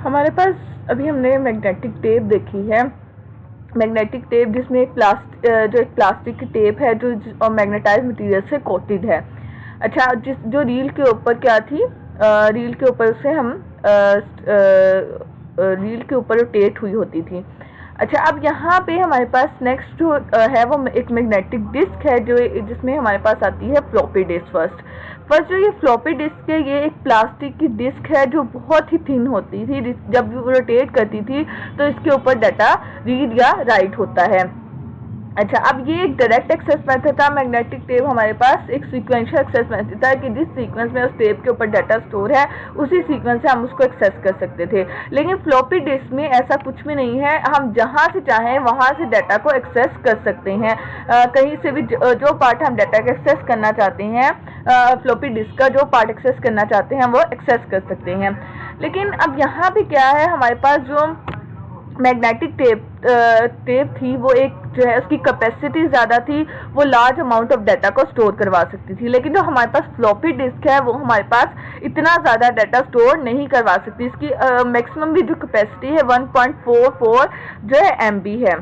हमारे पास अभी हमने मैग्नेटिक टेप देखी है। मैग्नेटिक टेप जिसमें एक प्लास्टिक की टेप है जो मैग्नेटाइज मटेरियल से कोटेड है। अच्छा, जो रील के ऊपर क्या थी, रील के ऊपर से हम रील के ऊपर रोटेट हुई होती थी। अच्छा, अब यहाँ पे हमारे पास नेक्स्ट जो है वो एक मैग्नेटिक डिस्क है जो जिसमें हमारे पास आती है फ्लॉपी डिस्क। फर्स्ट जो ये फ्लॉपी डिस्क है, ये एक प्लास्टिक की डिस्क है जो बहुत ही थिन होती थी। जब रोटेट करती थी तो इसके ऊपर डाटा रीड या राइट होता है। अच्छा, अब ये एक डायरेक्ट एक्सेस मेथड था। मैग्नेटिक टेप हमारे पास एक सीक्वेंशियल एक्सेस मेथड था कि जिस सीक्वेंस में उस टेप के ऊपर डाटा स्टोर है उसी सीक्वेंस से हम उसको एक्सेस कर सकते थे। लेकिन फ्लॉपी डिस्क में ऐसा कुछ भी नहीं है, हम जहाँ से चाहें वहाँ से डाटा को एक्सेस कर सकते हैं। कहीं से भी जो पार्ट हम डाटा का एक्सेस करना चाहते हैं, फ्लॉपी डिस्क का जो पार्ट एक्सेस करना चाहते हैं वो एक्सेस कर सकते हैं। लेकिन अब यहाँ पे क्या है, हमारे पास जो मैग्नेटिक टेप थी वो एक जो है उसकी कैपेसिटी ज़्यादा थी, वो लार्ज अमाउंट ऑफ डाटा को स्टोर करवा सकती थी। लेकिन जो हमारे पास फ्लॉपी डिस्क है वो हमारे पास इतना ज़्यादा डाटा स्टोर नहीं करवा सकती। इसकी मैक्सिमम भी जो कैपेसिटी है 1.44 जो है MB है।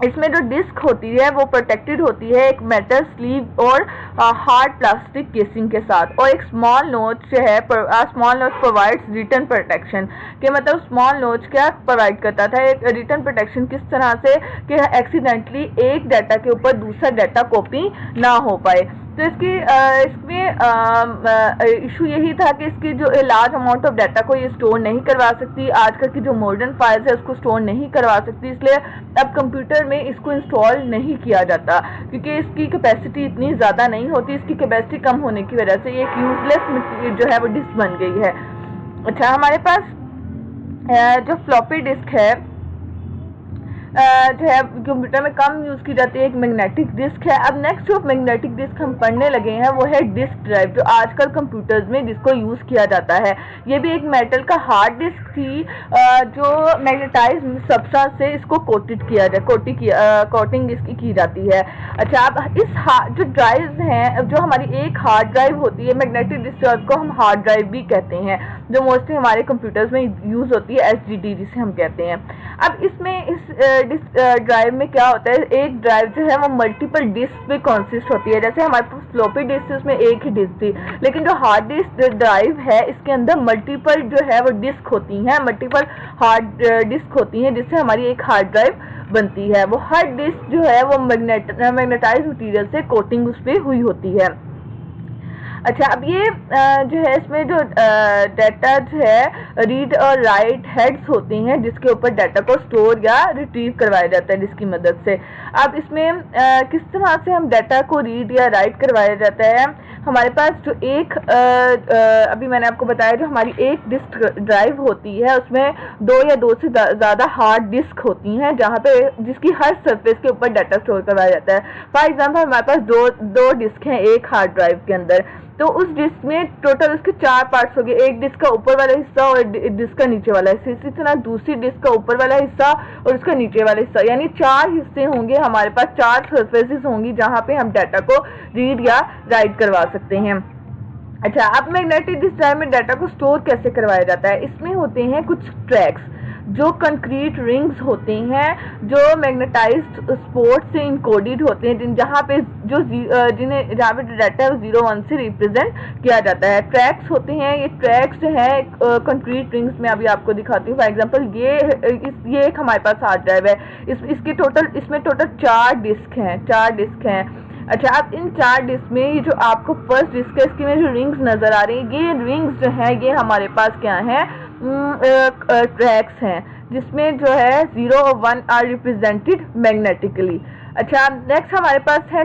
इसमें जो डिस्क होती है वो प्रोटेक्टेड होती है एक मेटल स्लीव और हार्ड प्लास्टिक केसिंग के साथ, और एक स्मॉल नोच जो है स्मॉल नोच प्रोवाइड्स रिटर्न प्रोटेक्शन के मतलब स्मॉल नोच क्या प्रोवाइड करता था, एक रिटर्न प्रोटेक्शन किस तरह से कि एक्सीडेंटली एक डाटा के ऊपर दूसरा डाटा कॉपी ना हो पाए। तो इसमें इशू यही था कि इसकी जो लार्ज अमाउंट ऑफ डाटा को ये स्टोर नहीं करवा सकती, आजकल की जो मॉडर्न फाइल्स है उसको स्टोर नहीं करवा सकती, इसलिए अब कंप्यूटर में इसको इंस्टॉल नहीं किया जाता क्योंकि इसकी कैपेसिटी इतनी ज़्यादा नहीं होती। इसकी कैपेसिटी कम होने की वजह से ये एक यूजलेस मटीरियल जो है वो डिस्क बन गई है। अच्छा, हमारे पास जो फ्लॉपी डिस्क है जो है कंप्यूटर में कम यूज़ की जाती है, एक मैग्नेटिक डिस्क है। अब नेक्स्ट जो मैग्नेटिक डिस्क हम पढ़ने लगे हैं वो है डिस्क ड्राइव, जो आजकल कंप्यूटर्स में जिसको यूज़ किया जाता है। ये भी एक मेटल का हार्ड डिस्क थी जो मैग्नेटाइज सब्सटेंस से इसको कोटिंग इसकी की जाती है। अच्छा, अब इस जो ड्राइव हैं, जो हमारी एक हार्ड ड्राइव होती है, मैग्नेटिक डिस्क ड्राइव को हम हार्ड ड्राइव भी कहते हैं, जो मोस्टली हमारे कंप्यूटर्स में यूज़ होती है, SSD जिसे हम कहते हैं। अब इसमें इस ड्राइव में क्या होता है, एक ड्राइव जो है वो मल्टीपल डिस्क पे कंसिस्ट होती है। जैसे हमारे पास फ्लॉपी डिस्क उसमें एक ही डिस्क थी, लेकिन जो हार्ड डिस्क ड्राइव है इसके अंदर मल्टीपल जो है वो डिस्क होती हैं, मल्टीपल हार्ड डिस्क होती हैं, जिससे हमारी एक हार्ड ड्राइव बनती है। वो हर डिस्क जो है वो मैग्नेटाइज मटीरियल से कोटिंग उस पर हुई होती है। अच्छा, अब ये जो है इसमें जो डाटा जो है रीड और राइट हेड्स होती हैं जिसके ऊपर डाटा को स्टोर या रिट्रीव करवाया जाता है जिसकी मदद से। अब इसमें किस तरह से हम डाटा को रीड या राइट करवाया जाता है, हमारे पास जो एक अभी मैंने आपको बताया जो हमारी एक डिस्क ड्राइव होती है उसमें दो या दो से ज़्यादा हार्ड डिस्क होती हैं जहाँ पे जिसकी हर सरफेस के ऊपर डाटा स्टोर करवाया जाता है। फॉर एग्जांपल हमारे पास दो डिस्क हैं एक हार्ड ड्राइव के अंदर, तो उस डिस्क में टोटल उसके 4 पार्ट्स हो गए, एक डिस्क का ऊपर वाला हिस्सा और डिस्क का नीचे वाला हिस्सा, इसी तरह दूसरी डिस्क का ऊपर वाला हिस्सा और उसका नीचे वाला हिस्सा, यानी 4 हिस्से होंगे हमारे पास, 4 सरफेसेस होंगी जहाँ पे हम डाटा को रीड या राइट करवा सकते हैं। अच्छा, अब मैग्नेटिक डिस्क ड्राइव में डाटा को स्टोर कैसे करवाया जाता है, इसमें होते हैं कुछ ट्रैक्स जो कंक्रीट रिंग्स होते हैं जो मैग्नेटाइज्ड स्पोर्ट से इनकोडेड होते हैं, जहाँ पे जहाँ पे डाटा है वो 0-1 से रिप्रेजेंट किया जाता है। ट्रैक्स होते हैं, ये ट्रैक्स जो है कंक्रीट रिंग्स में अभी आपको दिखाती हूँ। फॉर एग्जांपल ये एक हमारे पास हार्ड ड्राइव है, इसमें टोटल 4 डिस्क हैं। अच्छा, अब इन 4 डिस्क में ये जो आपको फर्स्ट डिस्क है इसकी में जो रिंग्स नज़र आ रही है, ये रिंग्स जो है ये हमारे पास क्या है, ट्रैक्स हैं जिसमें जो है 0 और 1 आर रिप्रेजेंटेड मैग्नेटिकली। अच्छा, नेक्स्ट हमारे पास है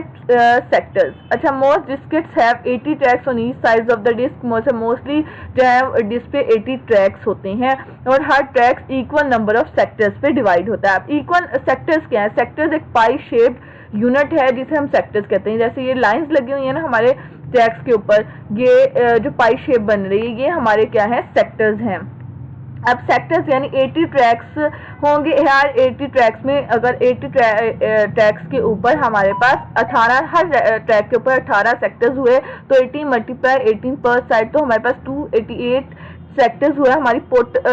सेक्टर्स। अच्छा, most diskettes have 80 tracks on each side of the disk, mostly जो है डिस्क पे 80 ट्रैक्स होते हैं और हर tracks equal number of sectors पे डिवाइड होता है। अब इक्वल सेक्टर्स क्या है, सेक्टर्स एक पाई शेप्ड यूनिट है जिसे हम सेक्टर्स कहते हैं। जैसे ये लाइंस लगी हुई है ना हमारे ट्रैक्स के ऊपर, ये जो पाई शेप बन रही है ये हमारे क्या है, सेक्टर्स हैं। अब सेक्टर्स यानी 80 ट्रैक्स होंगे, हर 80 ट्रैक्स में अगर 80 ट्रैक्स के ऊपर हमारे पास 18, हर ट्रैक के ऊपर 18 सेक्टर्स हुए तो 18 × 18 पर साइड, तो हमारे पास 288 सेक्टर्स हुए, हमारी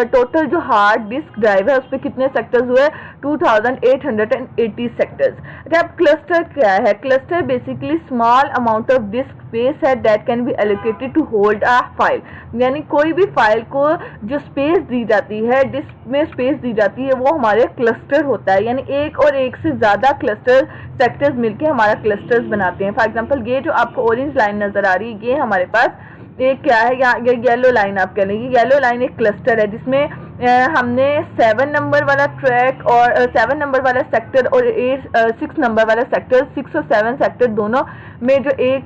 टोटल जो हार्ड डिस्क ड्राइव है उस पर कितने सेक्टर्स हुए, 2880 सेक्टर्स। अच्छा, अब क्लस्टर क्या है? Cluster basically small amount of disk space है that can be allocated to hold a file, यानी कोई भी फाइल को जो स्पेस दी जाती है, डिस्क में स्पेस दी जाती है, वो हमारे क्लस्टर होता है, यानी एक और एक से ज़्यादा क्लस्टर सेक्टर्स मिलके हमारा क्लस्टर्स बनाते हैं। फॉर एग्जांपल ये जो आपको ऑरेंज लाइन नज़र आ रही है, ये हमारे पास एक क्या है, या येलो लाइन आप कह लेंगे, येलो लाइन एक क्लस्टर है जिसमें हमने 7 नंबर वाला ट्रैक और 7 नंबर वाला सेक्टर और 6 नंबर वाला सेक्टर, 6 और 7 सेक्टर दोनों में जो एक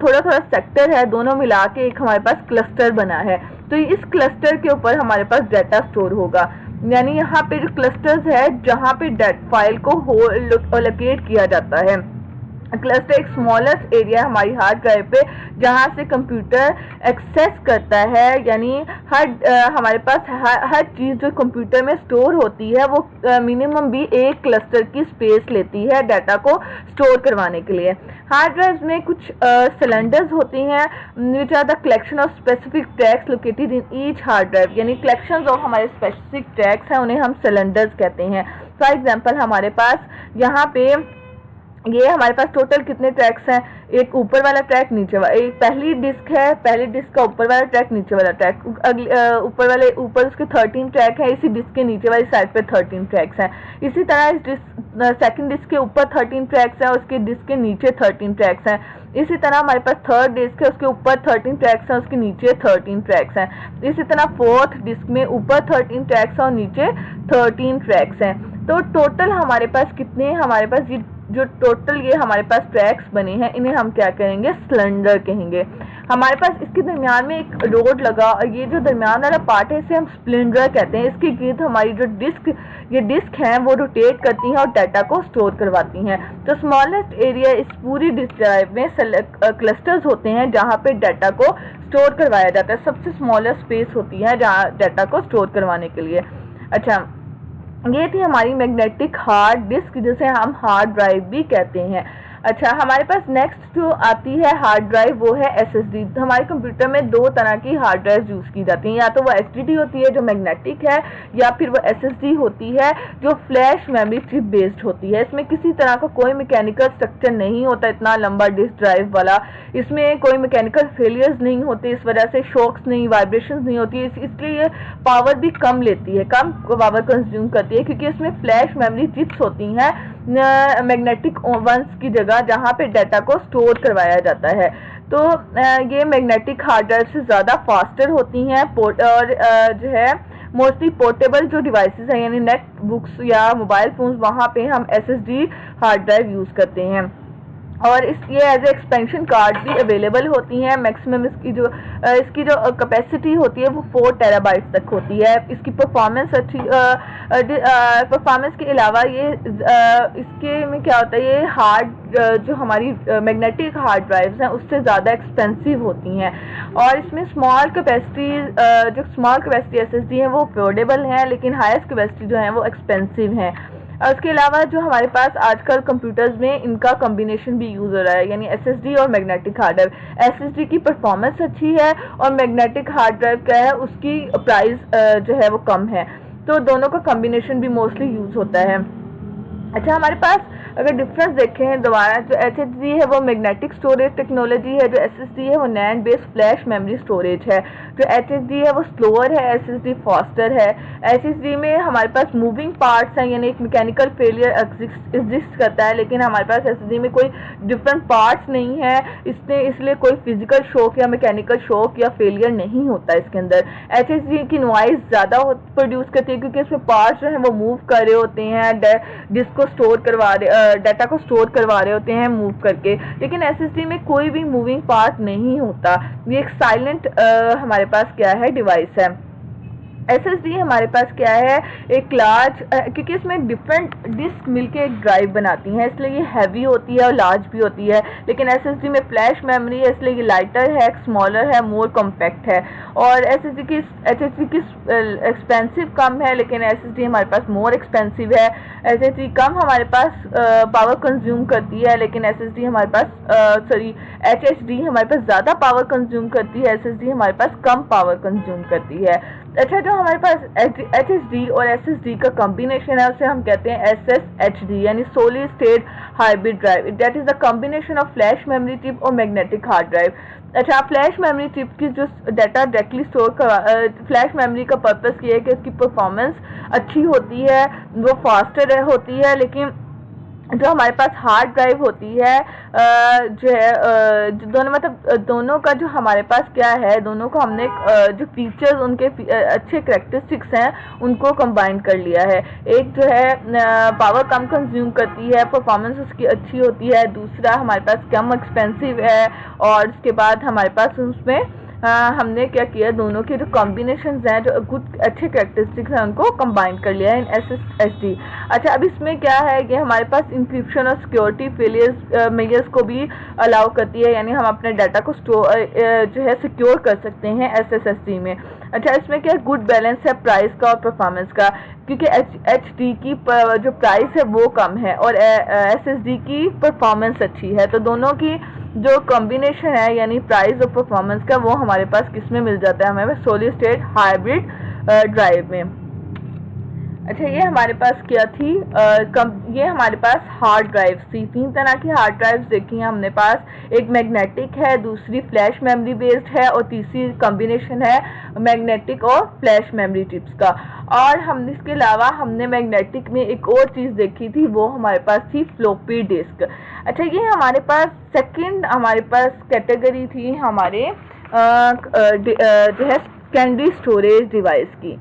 थोड़ा थोड़ा सेक्टर है, दोनों मिला के एक हमारे पास क्लस्टर बना है। तो इस क्लस्टर के ऊपर हमारे पास डाटा स्टोर होगा, यानी यहाँ पे जो क्लस्टर्स है जहाँ पे फाइल को लोकेट किया जाता है। क्लस्टर एक स्मॉलेस्ट एरिया हमारी हार्ड ड्राइव पे जहाँ से कंप्यूटर एक्सेस करता है, यानी हमारे पास हर चीज़ जो कंप्यूटर में स्टोर होती है वो मिनिमम भी एक क्लस्टर की स्पेस लेती है डाटा को स्टोर करवाने के लिए। हार्ड ड्राइव्स में कुछ सिलेंडर्स होती हैं which are the collection of specific tracks located in each hard drive, यानी कलेक्शंस ऑफ हमारे स्पेसिफिक ट्रैक्स हैं, उन्हें हम सिलेंडर्स कहते हैं। फॉर एग्जांपल हमारे पास यहाँ पे ये हमारे पास टोटल कितने ट्रैक्स हैं, एक ऊपर वाला ट्रैक, नीचे वाला, एक पहली डिस्क है, पहली डिस्क का ऊपर वाला ट्रैक, नीचे वाला ट्रैक, ऊपर उसके 13 ट्रैक है, इसी डिस्क के नीचे वाली साइड पे 13 ट्रैक्स हैं। इसी तरह इस सेकंड डिस्क के ऊपर 13 ट्रैक्स हैं, उसके डिस्क के नीचे 13 ट्रैक्स हैं। इसी तरह हमारे पास थर्ड डिस्क है, उसके ऊपर 13 ट्रैक्स हैं, उसके नीचे 13 ट्रैक्स हैं। इसी तरह फोर्थ डिस्क में ऊपर 13 ट्रैक्स हैं और नीचे 13 ट्रैक्स हैं। तो टोटल हमारे पास कितने, हमारे पास ये जो टोटल ये हमारे पास ट्रैक्स बने हैं, इन्हें हम क्या कहेंगे, सिलेंडर कहेंगे। हमारे पास इसके दरमियान में एक रोड लगा और ये जो दरमियान वाला पार्ट है इसे हम स्प्लिंडर कहते हैं। इसके गिर्द हमारी जो ये डिस्क हैं वो रोटेट करती हैं और डाटा को स्टोर करवाती हैं। तो स्मॉलेस्ट एरिया इस पूरी डिस्क ड्राइव में क्लस्टर्स होते हैं जहाँ पे डाटा को स्टोर करवाया जाता है। सबसे स्मॉलेस्ट स्पेस होती है जहाँ डाटा को स्टोर करवाने के लिए। अच्छा, ये थी हमारी मैग्नेटिक हार्ड डिस्क जिसे हम हार्ड ड्राइव भी कहते हैं। अच्छा, हमारे पास नेक्स्ट जो आती है हार्ड ड्राइव वो है एसएसडी। हमारे कंप्यूटर में दो तरह की हार्ड ड्राइव यूज़ की जाती हैं, या तो वो एचडीडी होती है जो मैग्नेटिक है, या फिर वो एसएसडी होती है जो फ्लैश मेमोरी चिप बेस्ड होती है। इसमें किसी तरह का कोई मैकेनिकल स्ट्रक्चर नहीं होता, इतना लंबा डिस्क ड्राइव वाला, इसमें कोई मैकेनिकल फेलियर्स नहीं होते, इस वजह से शॉक्स नहीं, वाइब्रेशंस नहीं होती, इसलिए पावर भी कम लेती है, कम पावर कंज्यूम करती है, क्योंकि इसमें फ्लैश मेमोरी चिप्स होती हैं मैग्नेटिक वंस की जगह जहाँ पे डाटा को स्टोर करवाया जाता है। तो ये मैग्नेटिक हार्ड ड्राइव से ज़्यादा फास्टर होती हैं और जो है मोस्टली पोर्टेबल जो डिवाइसेस हैं, यानी नेट बुक्स या मोबाइल फोन्स, वहाँ पे हम एसएसडी हार्ड ड्राइव यूज़ करते हैं। और ये एज ए एक्सपेंशन कार्ड भी अवेलेबल होती हैं। मैक्सिमम इसकी जो कैपेसिटी होती है वो 4 टेराबाइट्स तक होती है। इसकी परफॉर्मेंस अच्छी, परफॉर्मेंस के अलावा ये इसके में क्या होता है, ये हार्ड जो हमारी मैग्नेटिक हार्ड ड्राइव्स हैं उससे ज़्यादा एक्सपेंसिव होती हैं। और इसमें स्मॉल कैपेसिटी एसएसडी हैं वो अफोर्डेबल हैं, लेकिन हाईएस्ट कैपेसिटी जो है वो एक्सपेंसिव हैं। और उसके अलावा जो हमारे पास आजकल कंप्यूटर्स में इनका कॉम्बिनेशन भी यूज़ हो रहा है, यानी एसएसडी और मैग्नेटिक हार्ड ड्राइव। एसएसडी की परफॉर्मेंस अच्छी है और मैग्नेटिक हार्ड ड्राइव क्या है, उसकी प्राइस जो है वो कम है, तो दोनों का कॉम्बिनेशन भी मोस्टली यूज़ होता है। अच्छा, हमारे पास अगर डिफरेंस देखें दोबारा, जो एचएसडी है वो मैग्नेटिक स्टोरेज टेक्नोलॉजी है, जो एसएसडी है वो NAND based flash memory storage है। जो एचएसडी है वो स्लोअर है, एसएसडी फास्टर है। एचएसडी में हमारे पास मूविंग पार्ट्स हैं, यानी एक मैकेनिकल फेलियर एग्जिस्ट करता है, लेकिन हमारे पास एसएसडी में कोई डिफरेंट पार्ट्स नहीं है, इसलिए कोई फिजिकल शॉक या मैकेनिकल शॉक या फेलियर नहीं होता इसके अंदर। एचएसडी की नॉइज़ ज़्यादा प्रोड्यूस करती है क्योंकि इसमें पार्ट्स जो हैं वो मूव कर रहे होते हैं, डिस्क को स्टोर करवा रहे, डाटा को स्टोर करवा रहे होते हैं मूव करके, लेकिन एसएसडी में कोई भी मूविंग पार्ट नहीं होता। ये एक साइलेंट हमारे पास क्या है, डिवाइस है। SSD हमारे पास क्या है, एक लार्ज, क्योंकि इसमें डिफरेंट डिस्क मिलके एक ड्राइव बनाती हैं, इसलिए ये हैवी होती है और लार्ज भी होती है। लेकिन SSD में फ्लैश मेमोरी है, इसलिए ये लाइटर है, स्मॉलर है, मोर कॉम्पैक्ट है। और SSD की एक्सपेंसिव कम है, लेकिन SSD हमारे पास मोर एक्सपेंसिव है। SSD कम हमारे पास पावर कंज्यूम करती है, लेकिन SSD हमारे पास HDD हमारे पास ज़्यादा पावर कंज्यूम करती है, SSD हमारे पास कम पावर कंज्यूम करती है। अच्छा, जो हमारे पास HDD और SSD का कॉम्बिनेशन है उसे हम कहते हैं SSHD, यानी solid state hybrid drive. That is the combination of flash memory chip और मैग्नेटिक हार्ड ड्राइव। अच्छा, फ्लैश मेमोरी चिप की जो data directly store flash memory का पर्पस ये है कि उसकी परफॉर्मेंस अच्छी होती है, वो फास्टर होती है। लेकिन जो हमारे पास हार्ड ड्राइव होती है जो है दोनों, मतलब दोनों का जो हमारे पास क्या है, दोनों को हमने जो फीचर्स उनके अच्छे करैक्टरिस्टिक्स हैं उनको कंबाइन कर लिया है। एक जो है पावर कम कंज्यूम करती है, परफॉर्मेंस उसकी अच्छी होती है, दूसरा हमारे पास कम एक्सपेंसिव है, और उसके बाद हमारे पास उसमें हमने क्या किया, दोनों के जो कॉम्बिनेशंस हैं, जो कुछ अच्छे कैरेक्टरिस्टिक्स हैं, उनको कंबाइन कर लिया है इन SSHD। अच्छा, अब इसमें क्या है कि हमारे पास इंक्रिप्शन और सिक्योरिटी फेलियर्स मेजर्स को भी अलाउ करती है, यानी हम अपने डाटा को जो है सिक्योर कर सकते हैं SSHD में। अच्छा, इसमें क्या गुड बैलेंस है प्राइस का और परफॉर्मेंस का, क्योंकि HD की जो प्राइस है वो कम है और SSD की परफॉर्मेंस अच्छी है, तो दोनों की जो कॉम्बिनेशन है यानी प्राइस और परफॉर्मेंस का, वो हमारे पास किस में मिल जाता है, हमें सॉलिड स्टेट हाइब्रिड ड्राइव में। अच्छा, ये हमारे पास क्या थी, ये हमारे पास हार्ड ड्राइव थी। 3 तरह की हार्ड ड्राइव्स देखी हैं हमने पास, एक मैग्नेटिक है, दूसरी फ्लैश मेमोरी बेस्ड है, और तीसरी कॉम्बिनेशन है मैग्नेटिक और फ्लैश मेमोरी चिप्स का। और हम इसके अलावा हमने मैग्नेटिक में एक और चीज़ देखी थी, वो हमारे पास थी फ्लॉपी डिस्क। अच्छा, ये हमारे पास सेकंड हमारे पास कैटेगरी थी हमारे जो है सेकेंडरी स्टोरेज डिवाइस की।